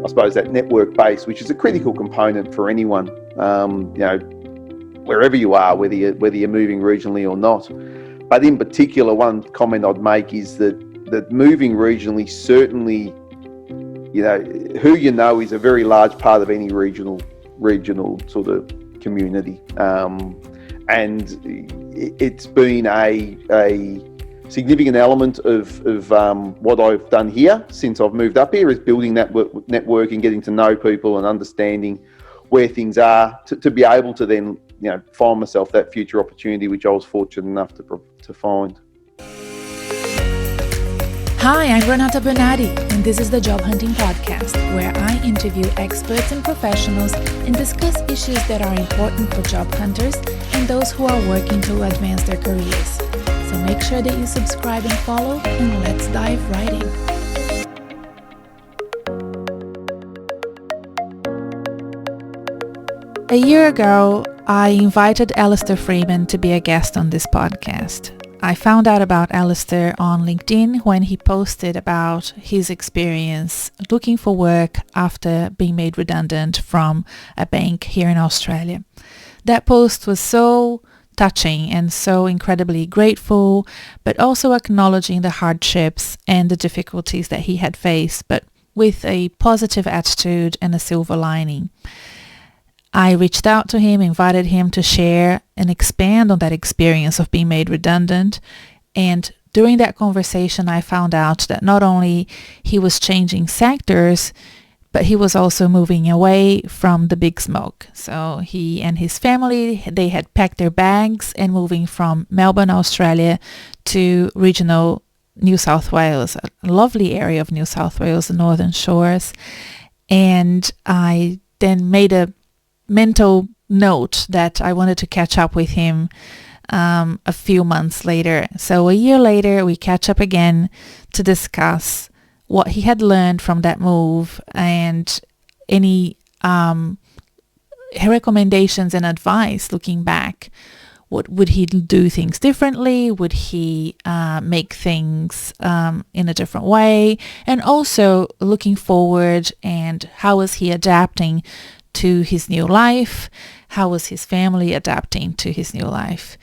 I suppose, that network base, which is a critical component for anyone, wherever you are, whether you're moving regionally or not. But in particular, one comment I'd make is that moving regionally, certainly, who is a very large part of any regional sort of community, and it's been a significant element of what I've done here since I've moved up here, is building that network and getting to know people and understanding where things are to be able to then find myself that future opportunity, which I was fortunate enough to find. Hi, I'm Renata Bernarde, and this is the Job Hunting Podcast, where I interview experts and professionals and discuss issues that are important for job hunters and those who are working to advance their careers. So make sure that you subscribe and follow, and let's dive right in. A year ago, I invited Alistair Freeman to be a guest on this podcast. I found out about Alistair on LinkedIn when he posted about his experience looking for work after being made redundant from a bank here in Australia. That post was so touching and so incredibly grateful, but also acknowledging the hardships and the difficulties that he had faced, but with a positive attitude and a silver lining. I reached out to him, invited him to share and expand on that experience of being made redundant. And during that conversation, I found out that not only he was changing sectors, but he was also moving away from the big smoke. So he and his family, they had packed their bags and moving from Melbourne, Australia to regional New South Wales, a lovely area of New South Wales, the Northern Shores. And I then made a mental note that I wanted to catch up with him a few months later. So a year later, we catch up again to discuss what he had learned from that move and any recommendations and advice looking back. What would he do things differently? Would he make things in a different way? And also looking forward, and how was he adapting to his new life? How was his family adapting to his new life?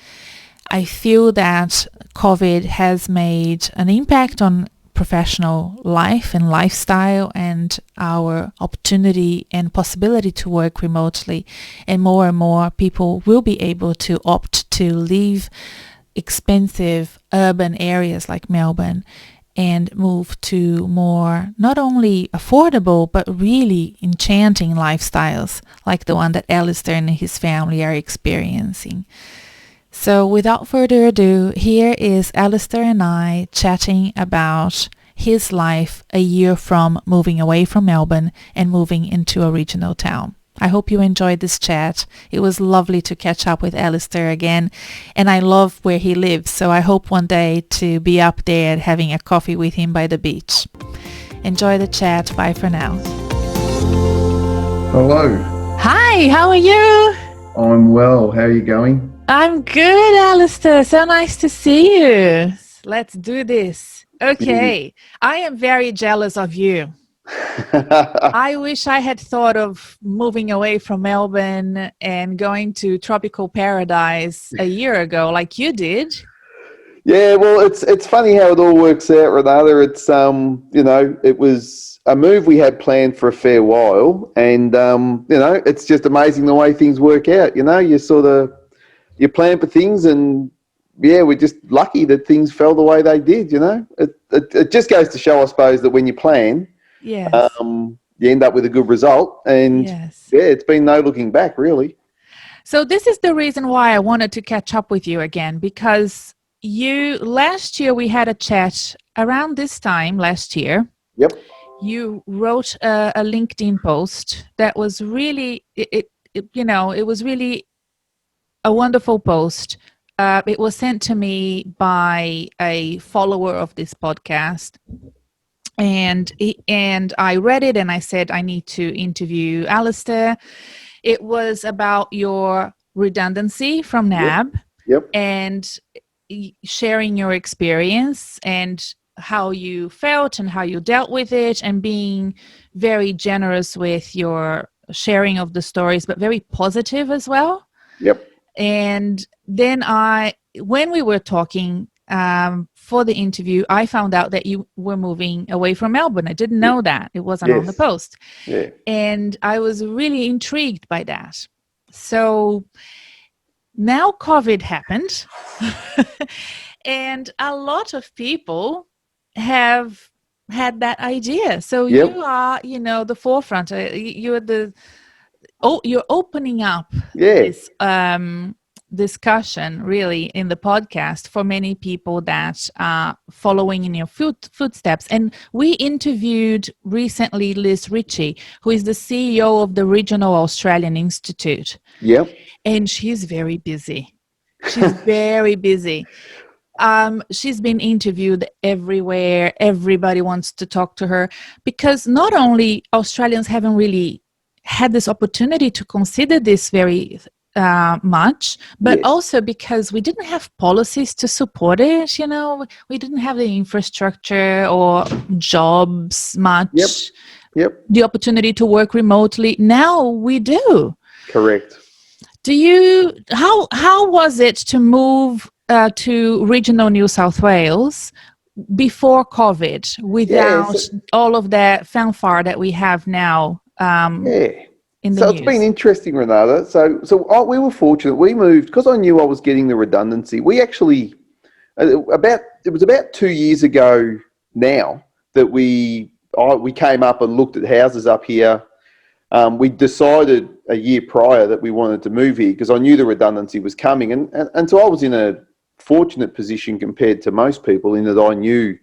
I feel that COVID has made an impact on professional life and lifestyle and our opportunity and possibility to work remotely. And more people will be able to opt to leave expensive urban areas like Melbourne and move to more not only affordable but really enchanting lifestyles like the one that Alistair and his family are experiencing. So without further ado, here is Alistair and I chatting about his life a year from moving away from Melbourne and moving into a regional town. I hope you enjoyed this chat. It was lovely to catch up with Alistair again, and I love where he lives, so I hope one day to be up there having a coffee with him by the beach. Enjoy the chat. Bye for now. Hello. Hi, how are you? I'm well. How are you going? I'm good, Alistair. So nice to see you. Let's do this. Okay. I am very jealous of you. I wish I had thought of moving away from Melbourne and going to tropical paradise a year ago like you did. Yeah, well, it's funny how it all works out, Renata. It's it was a move we had planned for a fair while, and it's just amazing the way things work out. You plan for things, and yeah, we're just lucky that things fell the way they did. It just goes to show, I suppose, that when you plan, yes, you end up with a good result, and yes. Yeah, it's been no looking back, really. So this is the reason why I wanted to catch up with you again, because last year we had a chat around this time last year. Yep. You wrote a LinkedIn post that was really, it was really a wonderful post. It was sent to me by a follower of this podcast. And I read it and I said, I need to interview Alistair. It was about your redundancy from NAB. Yep. And sharing your experience and how you felt and how you dealt with it, and being very generous with your sharing of the stories, but very positive as well. Yep. And then when we were talking for the interview, I found out that you were moving away from Melbourne. I didn't know that. It wasn't on the Yes. post. Yeah. And I was really intrigued by that. So now COVID happened, and a lot of people have had that idea. So Yep. you are, the forefront. You're opening up Yeah. this discussion really in the podcast for many people that are following in your footsteps. And we interviewed recently Liz Ritchie, who is the CEO of the Regional Australian Institute. Yep. And she's very busy. She's very busy. She's been interviewed everywhere. Everybody wants to talk to her, because not only Australians haven't really had this opportunity to consider this very much, but Yes. also because we didn't have policies to support it. We didn't have the infrastructure or jobs much. Yep. The opportunity to work remotely. Now we do. Correct. How was it to move to regional New South Wales before COVID, without all of that fanfare that we have now in the So news? it's been interesting, Renata. We were fortunate. We moved because I knew I was getting the redundancy. We actually it was about 2 years ago now that we came up and looked at houses up here. We decided a year prior that we wanted to move here because I knew the redundancy was coming, and so I was in a fortunate position compared to most people in that I knew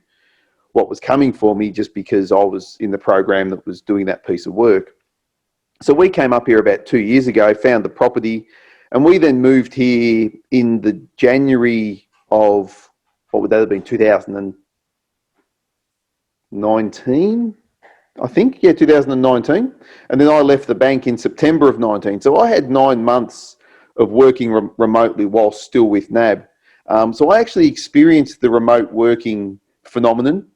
what was coming for me just because I was in the program that was doing that piece of work. So we came up here about 2 years ago, found the property, and we then moved here in the January of, what would that have been, 2019? I think, 2019. And then I left the bank in September of 19. So I had 9 months of working remotely while still with NAB. So I actually experienced the remote working phenomenon,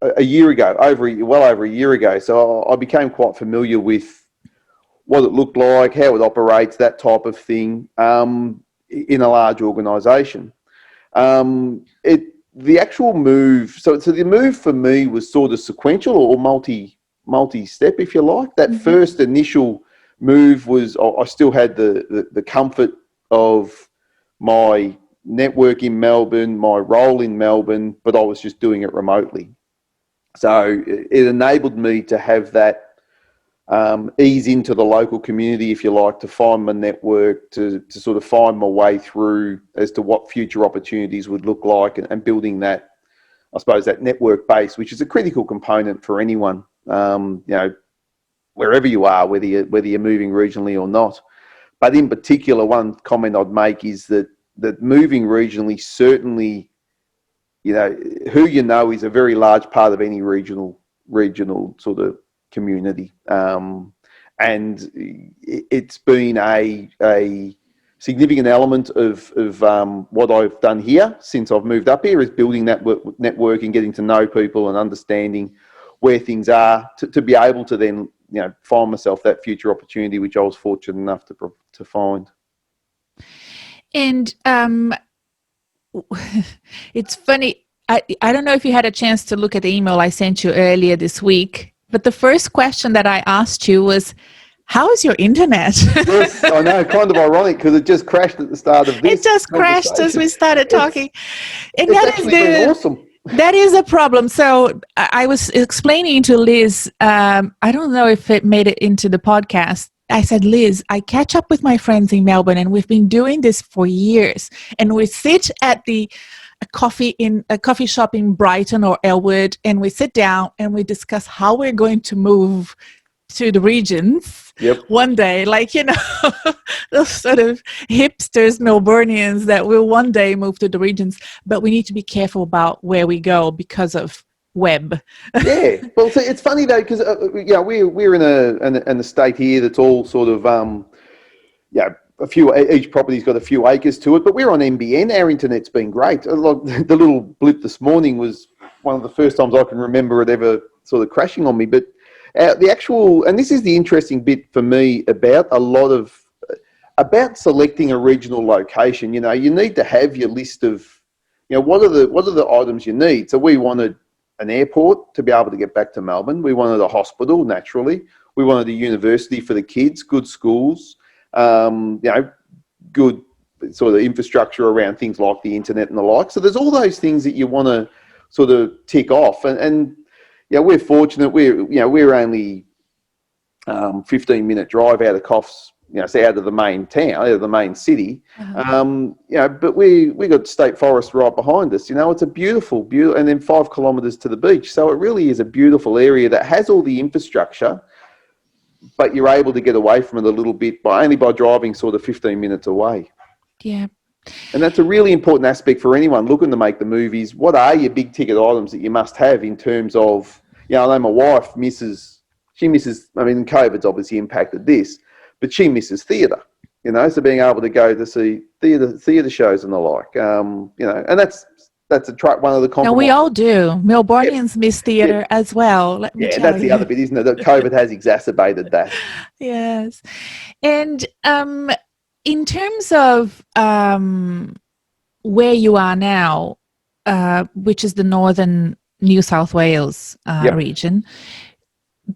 a year ago, well over a year ago. So I became quite familiar with what it looked like, how it operates, that type of thing, in a large organisation. The actual move, so the move for me was sort of sequential or multi-step, if you like. That first initial move was, I still had the comfort of my network in Melbourne, my role in Melbourne, but I was just doing it remotely. So it enabled me to have that ease into the local community, if you like, to find my network, to sort of find my way through as to what future opportunities would look like, and building that, I suppose, that network base, which is a critical component for anyone, wherever you are, whether you're moving regionally or not. But in particular, one comment I'd make is that moving regionally, certainly, who you know is a very large part of any regional sort of community, and it's been a significant element of what I've done here since I've moved up here, is building that network and getting to know people and understanding where things are to be able to then find myself that future opportunity, which I was fortunate enough to find. And it's funny. I don't know if you had a chance to look at the email I sent you earlier this week, but the first question that I asked you was, how is your internet? Yes, I know, kind of ironic because it just crashed at the start of this. It just crashed as we started talking. And it's actually been awesome. That is a problem. So I was explaining to Liz, I don't know if it made it into the podcast. I said, Liz, I catch up with my friends in Melbourne, and we've been doing this for years. And we sit at a coffee shop in Brighton or Elwood, and we sit down and we discuss how we're going to move to the regions one day, like, those sort of hipsters, Melburnians that will one day move to the regions, but we need to be careful about where we go because of web. Yeah, well, so it's funny though, because we're in a state here that's all sort of each property's got a few acres to it, but we're on NBN. Our internet's been great. The little blip this morning was one of the first times I can remember it ever sort of crashing on me. But the actual, and this is the interesting bit for me about about selecting a regional location. You need to have your list of, what are the items you need. So we wanted an airport to be able to get back to Melbourne. We wanted a hospital, naturally. We wanted a university for the kids, good schools, good sort of infrastructure around things like the internet and the like. So there's all those things that you want to sort of tick off. And we're fortunate. We're only 15-minute drive out of Coffs, so out of the main town, out of the main city. But we got State Forest right behind us. It's a beautiful, and then 5 kilometres to the beach. So it really is a beautiful area that has all the infrastructure, but you're able to get away from it a little bit only by driving sort of 15 minutes away. Yeah. And that's a really important aspect for anyone looking to make the movies. What are your big ticket items that you must have in terms of, I know my wife misses, COVID's obviously impacted this, but she misses theatre, so being able to go to see theatre shows and the like, and that's one of the compromises. Now we all do. Melbournians miss theatre as well, let me tell you. Yeah, that's the other bit, isn't it? That COVID has exacerbated that. Yes. And in terms of where you are now, which is the northern New South Wales region,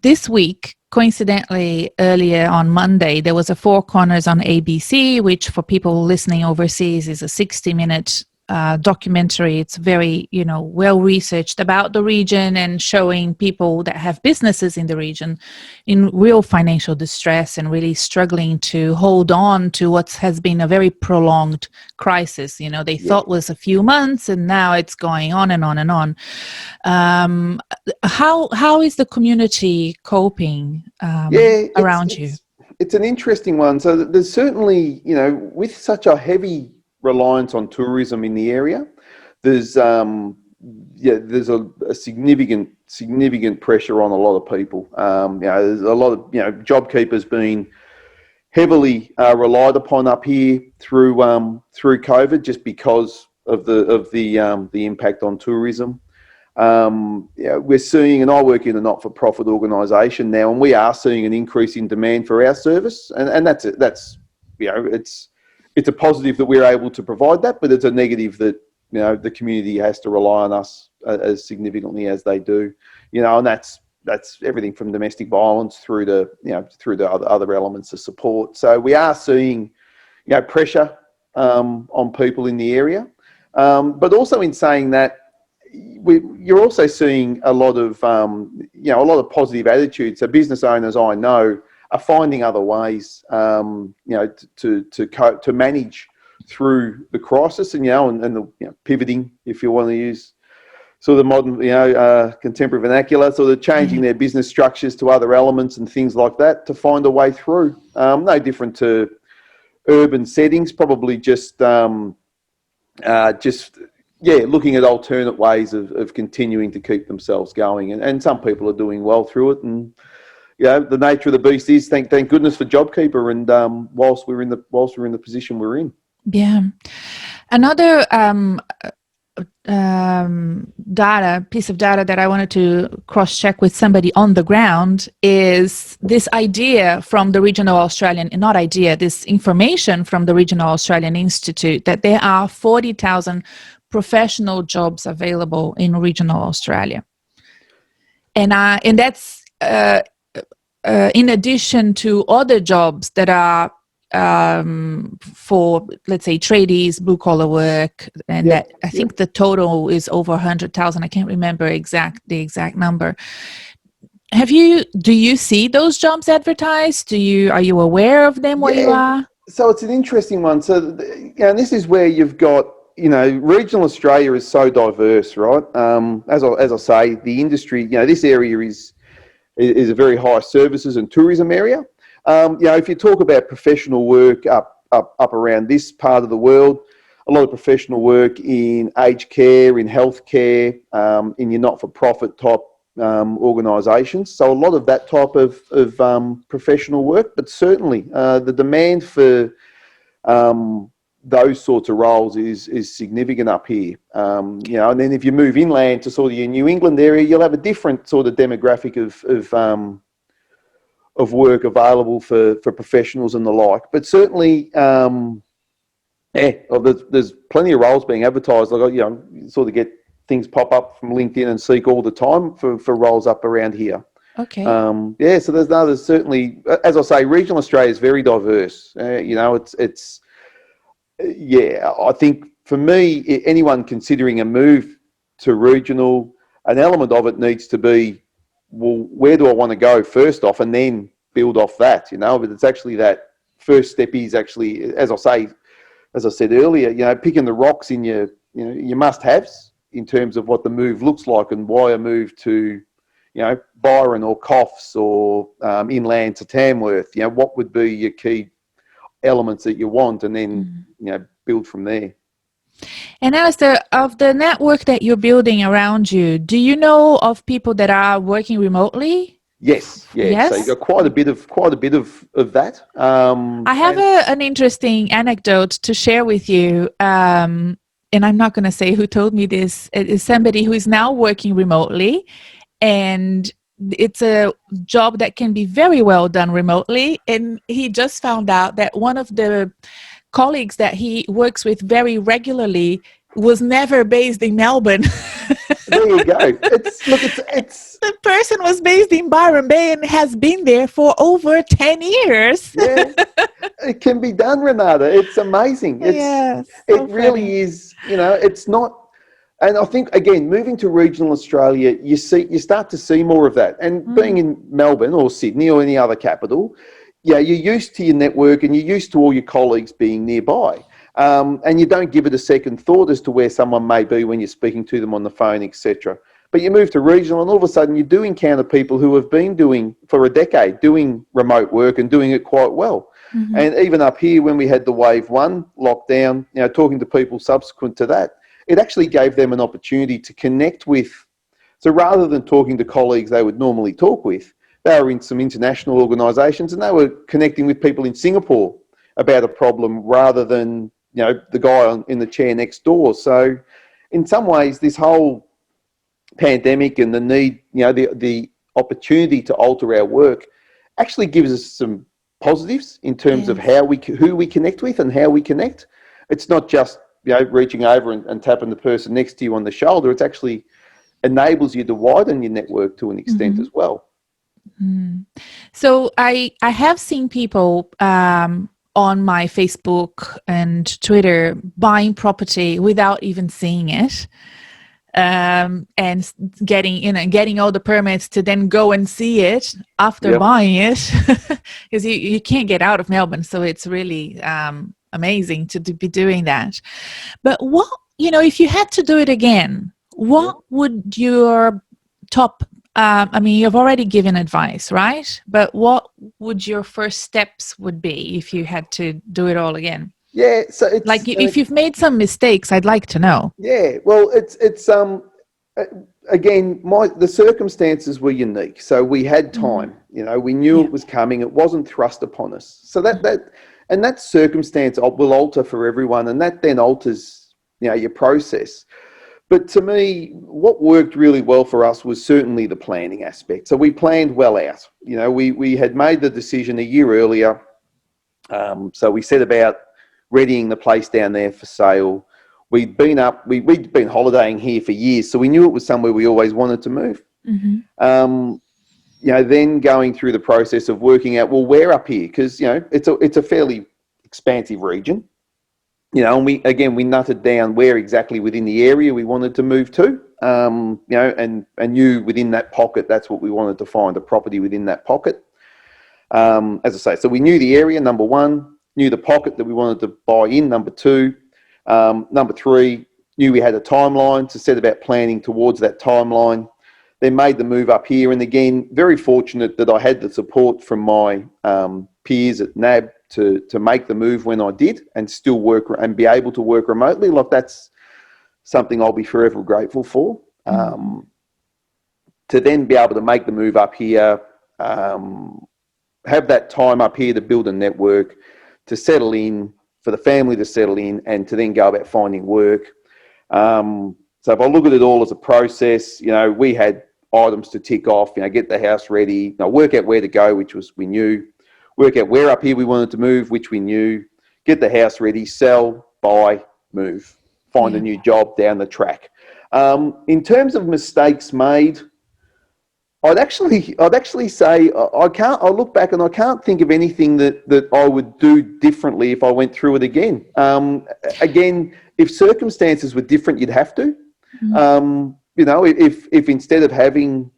this week, coincidentally, earlier on Monday, there was a Four Corners on ABC, which for people listening overseas is a 60-minute documentary. It's very, well researched about the region and showing people that have businesses in the region in real financial distress and really struggling to hold on to what has been a very prolonged crisis. They thought was a few months, and now it's going on and on and on. How is the community coping around you? It's an interesting one. So there's certainly, with such a heavy reliance on tourism in the area, there's a significant pressure on a lot of people. There's a lot of job keepers being heavily relied upon up here through COVID, just because of the impact on tourism. We're seeing, and I work in a not-for-profit organisation now, and we are seeing an increase in demand for our service, and that's it's a positive that we're able to provide that, but it's a negative that the community has to rely on us as significantly as they do. And that's everything from domestic violence through to other elements of support. So we are seeing pressure on people in the area, but also in saying that you're also seeing a lot of positive attitudes. So business owners I know are finding other ways, to manage through the crisis, and the pivoting, if you want to use sort of modern, contemporary vernacular, sort of changing their business structures to other elements and things like that to find a way through. No different to urban settings, probably just looking at alternate ways of continuing to keep themselves going, and some people are doing well through it. And the nature of the beast is thank goodness for JobKeeper, and whilst we're in the position we're in. Yeah. Another piece of data that I wanted to cross-check with somebody on the ground is this idea from the this information from the Regional Australian Institute that there are 40,000 professional jobs available in regional Australia. And that's in addition to other jobs that are for, let's say, tradies, blue-collar work, and that I think the total is over 100,000. I can't remember the exact number. Do you see those jobs advertised? Are you aware of them where you are? So it's an interesting one. So, and this is where you've got, regional Australia is so diverse, right? As I say, the industry, this area is a very high services and tourism area. If you talk about professional work up around this part of the world, a lot of professional work in aged care, in healthcare, in your not-for-profit type organisations. So a lot of that type of professional work, but certainly the demand for those sorts of roles is significant up here. And then if you move inland to sort of your New England area, you'll have a different sort of demographic of work available for professionals and the like. But certainly, there's plenty of roles being advertised. Like, you sort of get things pop up from LinkedIn and Seek all the time for roles up around here. Okay. So there's certainly, as I say, regional Australia is very diverse. I think for me, anyone considering a move to regional, an element of it needs to be, well, where do I want to go first off, and then build off that, But it's actually that first step is actually, as I said earlier, picking the rocks in your must-haves in terms of what the move looks like and why a move to, Byron or Coffs or inland to Tamworth. What would be your key elements that you want, and then build from there. And Alistair, of the network that you're building around you, do you know of people that are working remotely? Yes. So you've got quite a bit of that. I have an interesting anecdote to share with you, and I'm not going to say who told me this. It is somebody who is now working remotely, and it's a job that can be very well done remotely. And he just found out that one of the colleagues that he works with very regularly was never based in Melbourne. There you go. It's the person was based in Byron Bay and has been there for over 10 years. Yeah, it can be done, Renata. It's amazing. It really is. It's not. And I think, again, moving to regional Australia, you start to see more of that. And being in Melbourne or Sydney or any other capital, you're used to your network and you're used to all your colleagues being nearby. And you don't give it a second thought as to where someone may be when you're speaking to them on the phone, etc. But you move to regional and all of a sudden you do encounter people who have been doing, for a decade, doing remote work and doing it quite well. Mm-hmm. And even up here when we had the wave 1 lockdown, talking to people subsequent to that, it actually gave them an opportunity to connect with. So rather than talking to colleagues they would normally talk with, they were in some international organisations and they were connecting with people in Singapore about a problem rather than, the guy in the chair next door. So in some ways, this whole pandemic and the need, the opportunity to alter our work actually gives us some positives in terms of who we connect with and how we connect. It's not just, reaching over and tapping the person next to you on the shoulder. It actually enables you to widen your network to an extent as well. Mm. So I have seen people on my Facebook and Twitter buying property without even seeing it, and getting all the permits to then go and see it after buying it, because you can't get out of Melbourne. So it's really amazing to be doing that. But what, if you had to do it again, what would your top, you've already given advice, right? But what would your first steps would be if you had to do it all again? Yeah, so it's like if you've made some mistakes, I'd like to know. Yeah, well, it's again, the circumstances were unique, so we had time. We knew it was coming. It wasn't thrust upon us. So that circumstance will alter for everyone, and that then alters your process. But to me, what worked really well for us was certainly the planning aspect. So we planned well out. We had made the decision a year earlier. So we set about readying the place down there for sale. We'd been holidaying here for years, so we knew it was somewhere we always wanted to move. Mm-hmm. Then going through the process of working out, well, where up here? Because it's a fairly expansive region. And we nutted down where exactly within the area we wanted to move to. And knew within that pocket that's what we wanted to find, a property within that pocket. As I say, so we knew the area, number one, knew the pocket that we wanted to buy in, number two. Number three, knew we had a timeline to set about planning towards that timeline. Then made the move up here, and again, very fortunate that I had the support from my peers at NAB to make the move when I did, and still work and be able to work remotely. Like, that's something I'll be forever grateful for. To then be able to make the move up here, have that time up here to build a network, to settle in, for the family to settle in and to then go about finding work. So if I look at it all as a process, we had items to tick off, get the house ready, work out where to go, which we knew, work out where up here we wanted to move, which we knew, get the house ready, sell, buy, move, find a new job down the track. In terms of mistakes made, I'd actually say I look back and I can't think of anything that I would do differently if I went through it again. Again, if circumstances were different, you'd have to. If instead of having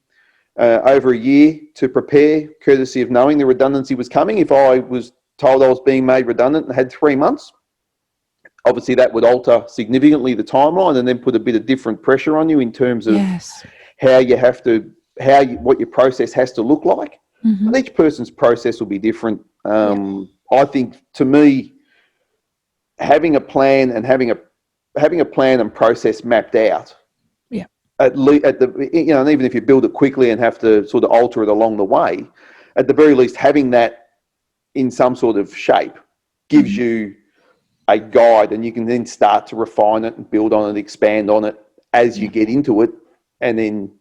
over a year to prepare, courtesy of knowing the redundancy was coming, if I was told I was being made redundant and had 3 months, obviously that would alter significantly the timeline and then put a bit of different pressure on you in terms of how you have to, what your process has to look like. But each person's process will be different. I think, to me, having a plan and having a plan and process mapped out, at least and even if you build it quickly and have to sort of alter it along the way, at the very least having that in some sort of shape gives you a guide, and you can then start to refine it and build on it, expand on it as you get into it, and then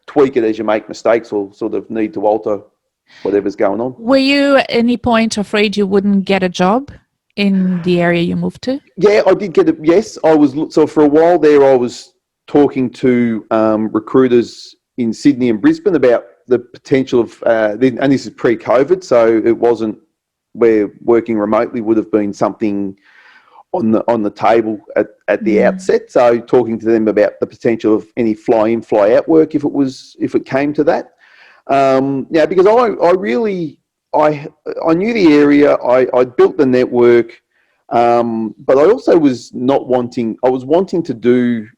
tweak it as you make mistakes or sort of need to alter whatever's going on. Were you at any point afraid you wouldn't get a job in the area you moved to? Yeah, I did get it. Yes, I was. So for a while there, I was talking to recruiters in Sydney and Brisbane about the potential of, and this is pre-COVID, so it wasn't where working remotely would have been something on the table at the outset. So talking to them about the potential of any fly-in, fly-out work if it came to that. Because I knew the area, I built the network, but I also was wanting to do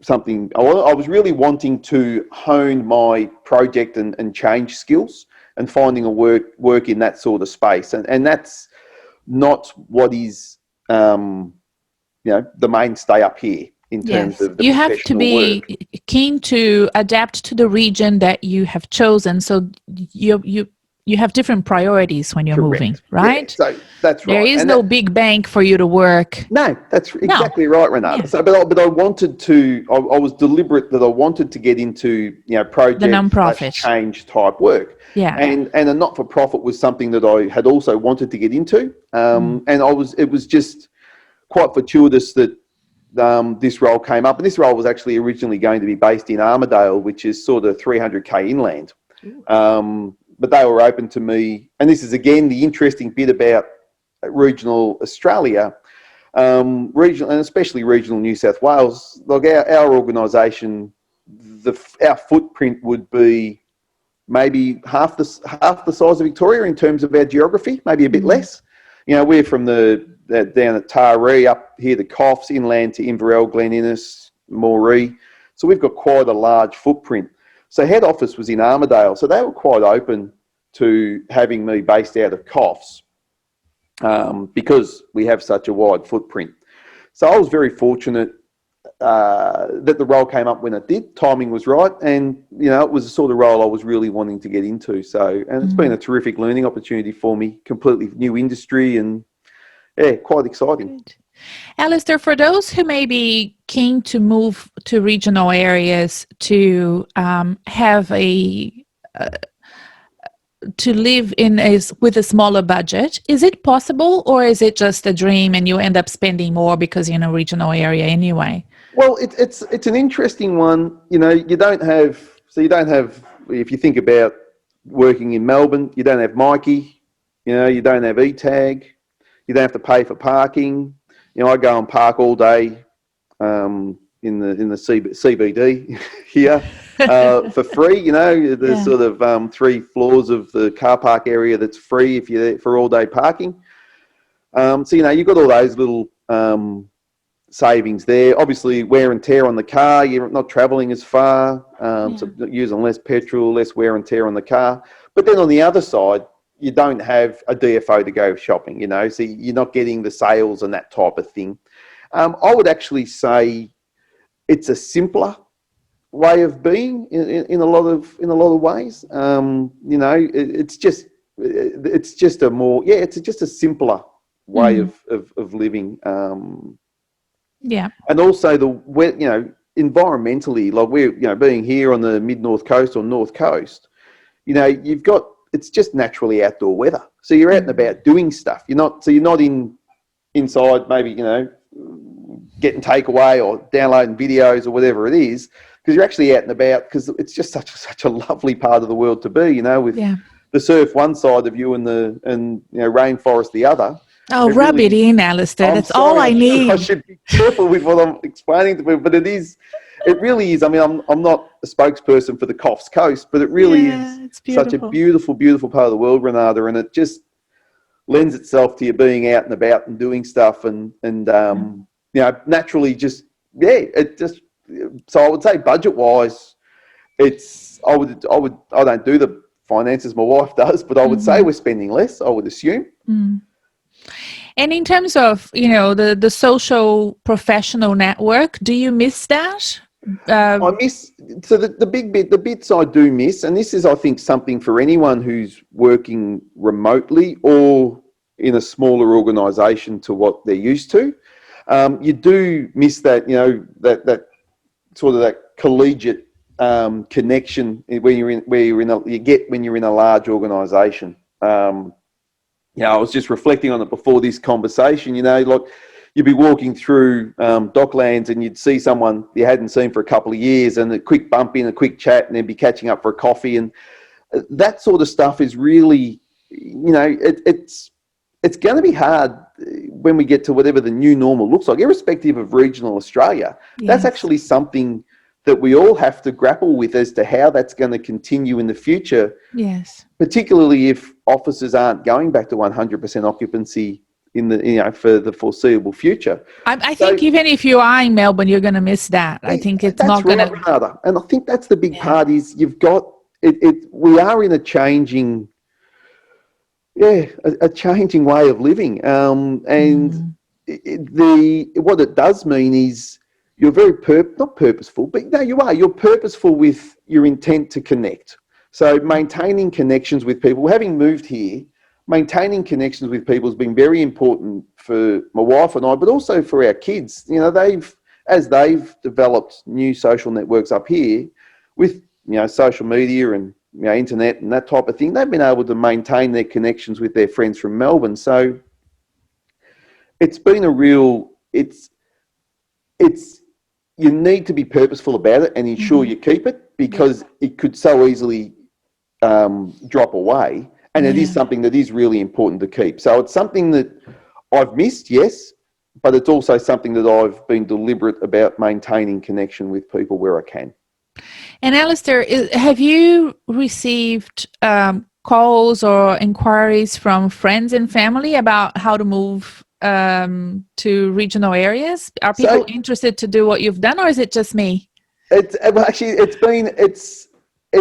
something. I was really wanting to hone my project and change skills and finding a work in that sort of space. And that's not what is, the mainstay up here in terms of the you have to be work. Keen to adapt to the region that you have chosen. So you have different priorities when you're moving, right? Yeah, so that's right. There is no big bank for you to work. No, that's exactly right, Renata. Yeah. So, but I wanted to. I was deliberate that I wanted to get into project, the non-profit change type work. Yeah, and a not-for-profit was something that I had also wanted to get into. And it was just quite fortuitous that this role came up. And this role was actually originally going to be based in Armidale, which is sort of 300k inland. But they were open to me, and this is again the interesting bit about regional Australia, regional and especially regional New South Wales. Like our organisation, our footprint would be maybe half the size of Victoria in terms of our geography, maybe a bit less. We're from down at Taree up here, the Coffs, inland to Inverell, Glen Innes, Moree. So we've got quite a large footprint. So head office was in Armidale, so they were quite open to having me based out of Coffs because we have such a wide footprint. So I was very fortunate that the role came up when it did. Timing was right, and it was the sort of role I was really wanting to get into. So, and it's been a terrific learning opportunity for me. Completely new industry, and quite exciting. Good. Alistair, for those who may be keen to move to regional areas to have to live with a smaller budget, is it possible, or is it just a dream and you end up spending more because you're in a regional area anyway? Well, it's an interesting one. You don't have, if you think about working in Melbourne, you don't have Mikey, you don't have E-Tag, you don't have to pay for parking. I go and park all day in the CBD here for free. There's sort of 3 floors of the car park area that's free if you're there for all day parking. So you've got all those little savings there. Obviously, wear and tear on the car. You're not travelling as far, so using less petrol, less wear and tear on the car. But then on the other side, you don't have a DFO to go shopping, so you're not getting the sales and that type of thing. I would actually say it's a simpler way of being in a lot of ways. It's just it's just a more, it's just a simpler way of living. Yeah. And also environmentally, like we're, being here on the mid-north coast or north coast, you've got, it's just naturally outdoor weather. So you're out and about doing stuff. You're not inside, maybe, getting takeaway or downloading videos or whatever it is, because you're actually out and about, because it's just such a lovely part of the world to be, with the surf one side of you and rainforest the other. Oh, rub it in, Alistair. That's all I need. I should be careful with what I'm explaining to people, but it really is. I mean, I'm not a spokesperson for the Coffs Coast, but it really is such a beautiful, beautiful part of the world, Renata, and it just lends itself to you being out and about and doing stuff, and naturally just, it just. So I would say budget-wise, I don't do the finances, my wife does, but I would say we're spending less, I would assume. And in terms of, the social professional network, do you miss that? I miss, so the bits I do miss, and this is, I think, something for anyone who's working remotely or in a smaller organisation to what they're used to. You do miss that, that sort of that collegiate connection when you get when you're in a large organisation. I was just reflecting on it before this conversation. Like you'd be walking through Docklands and you'd see someone you hadn't seen for a couple of years, and a quick bump in, a quick chat, and they'd be catching up for a coffee, and that sort of stuff is really, it's going to be hard when we get to whatever the new normal looks like, irrespective of regional Australia. Yes. That's actually something that we all have to grapple with as to how that's going to continue in the future. Yes. Particularly if offices aren't going back to 100% occupancy in the for the foreseeable future. I think even if you are in Melbourne, you're going to miss that. I think it's not going to. Renata. And I think that's the big part is you've got it. We are in a changing. A changing way of living, and what it does mean is you're very not purposeful, but no, you are. You're purposeful with your intent to connect. So maintaining connections with people. Having moved here, maintaining connections with people has been very important for my wife and I, but also for our kids. As they've developed new social networks up here with social media and internet and that type of thing, they've been able to maintain their connections with their friends from Melbourne. So it's been a real, you need to be purposeful about it and ensure you keep it, because it could so easily drop away. And it is something that is really important to keep. So it's something that I've missed, yes, but it's also something that I've been deliberate about maintaining connection with people where I can. And Alistair, have you received calls or inquiries from friends and family about how to move to regional areas? Are people interested to do what you've done, or is it just me? It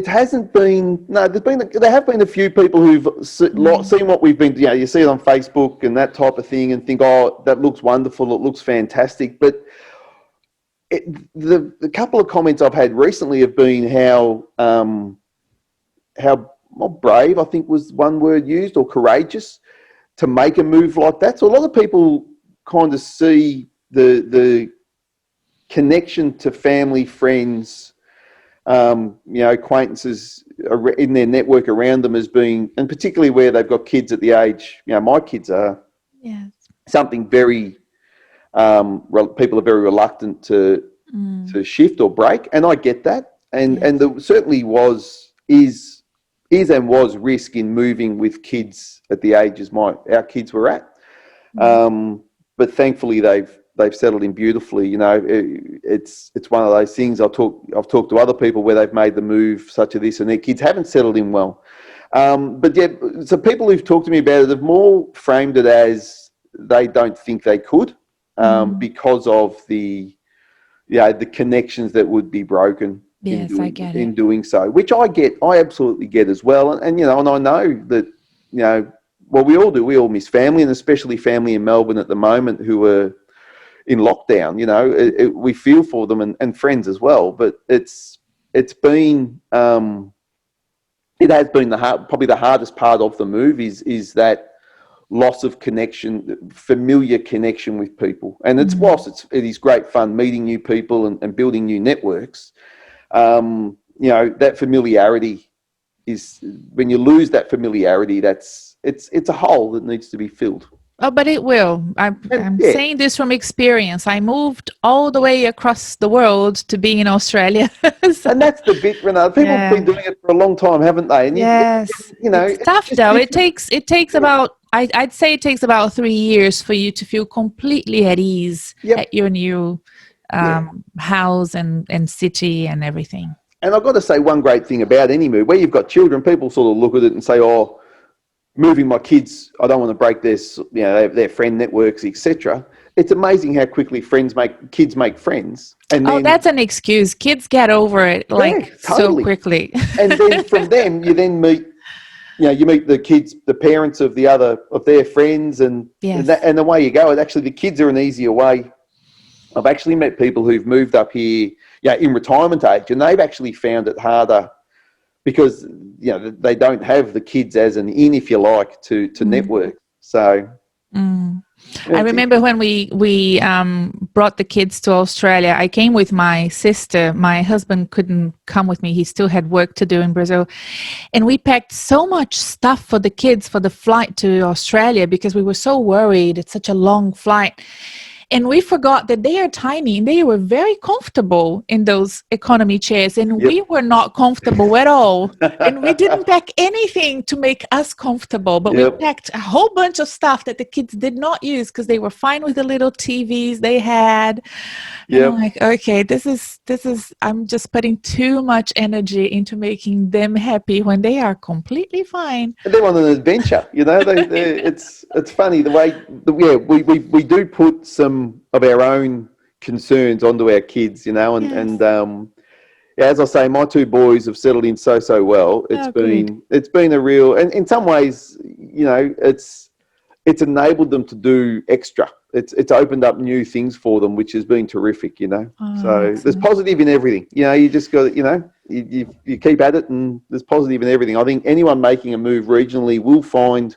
hasn't been. No, there have been a few people who've seen what we've been. You see it on Facebook and that type of thing, and think, "Oh, that looks wonderful. It looks fantastic." But the couple of comments I've had recently have been how brave, I think was one word used, or courageous, to make a move like that. So a lot of people kind of see the connection to family, friends, acquaintances in their network around them as being, and particularly where they've got kids at the age, my kids are, something very, people are very reluctant to shift or break. And I get that. And there certainly is and was risk in moving with kids at the ages our kids were at. But thankfully they've settled in beautifully. It's one of those things. I've talked to other people where they've made the move such as this, and their kids haven't settled in well. But so people who've talked to me about it have more framed it as they don't think they could, because of the connections that would be broken. Yes, I get it. In doing so, which I absolutely get as well. And and I know that, well, we all do. We all miss family, and especially family in Melbourne at the moment who are in lockdown. We feel for them, and friends as well. But it's been, it has been probably the hardest part of the move is that loss of connection, familiar connection with people. And it's whilst it is great fun meeting new people and building new networks, that familiarity is, when you lose that familiarity, it's a hole that needs to be filled. Oh, but it will. I'm saying this from experience. I moved all the way across the world to be in Australia. And that's the bit, Renata. People have been doing it for a long time, haven't they? And it's tough though. Different. It takes about, I'd say it takes about 3 years for you to feel completely at ease at your new house and city and everything. And I've got to say one great thing about any move, where you've got children, people sort of look at it and say, oh, moving my kids, I don't want to break their friend networks, etc. It's amazing how quickly kids make friends. And then, that's an excuse. Kids get over it so quickly. And then from them, you then meet, you meet the kids, the parents of their friends, and and away you go. Actually, the kids are an easier way. I've actually met people who've moved up here, in retirement age, and they've actually found it harder because they don't have the kids as an in, if you like, to network. So I remember when we brought the kids to Australia, I came with my sister. My husband couldn't come with me. He still had work to do in Brazil. And we packed so much stuff for the kids for the flight to Australia because we were so worried. It's such a long flight. And we forgot that they are tiny and they were very comfortable in those economy chairs. And we were not comfortable at all. And we didn't pack anything to make us comfortable. But we packed a whole bunch of stuff that the kids did not use because they were fine with the little TVs they had. And I'm like, okay, this is, I'm just putting too much energy into making them happy when they are completely fine. And they're on an adventure, it's funny the way, we do put some of our own concerns onto our kids, and as I say, my two boys have settled in so well. It's been a real, and in some ways, it's enabled them to do extra. It's opened up new things for them, which has been terrific, so there's positive in everything. You just got you keep at it, and there's positive in everything. I think anyone making a move regionally will find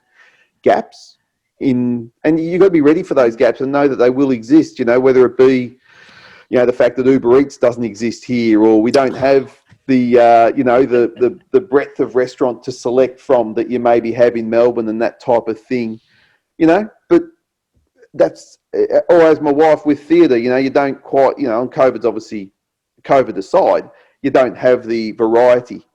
gaps and you've got to be ready for those gaps and know that they will exist, whether it be, the fact that Uber Eats doesn't exist here, or we don't have the breadth of restaurant to select from that you maybe have in Melbourne and that type of thing, but that's, or as my wife with theatre, you don't quite, and COVID's obviously, COVID aside, you don't have the variety,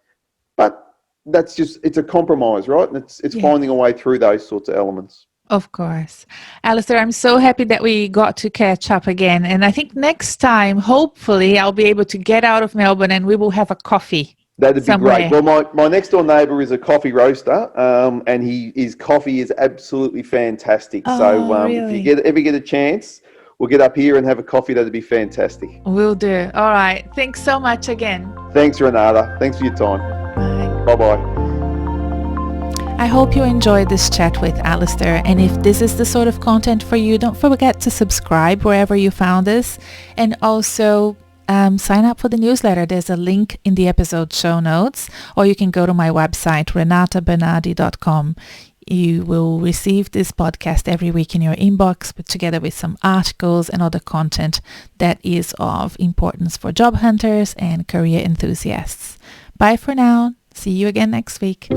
but that's just, it's a compromise, right? And it's finding a way through those sorts of elements. Of course. Alistair, I'm so happy that we got to catch up again. And I think next time, hopefully, I'll be able to get out of Melbourne and we will have a coffee. That'd somewhere. Be great. Well, my next door neighbour is a coffee roaster, and his coffee is absolutely fantastic. Really? If you ever get a chance, we'll get up here and have a coffee. That'd be fantastic. Will do. All right. Thanks so much again. Thanks, Renata. Thanks for your time. Bye. Bye-bye. I hope you enjoyed this chat with Alistair, and if this is the sort of content for you, don't forget to subscribe wherever you found this, and also sign up for the newsletter. There's a link in the episode show notes, or you can go to my website, renatabernarde.com. You will receive this podcast every week in your inbox, but together with some articles and other content that is of importance for job hunters and career enthusiasts. Bye for now. See you again next week.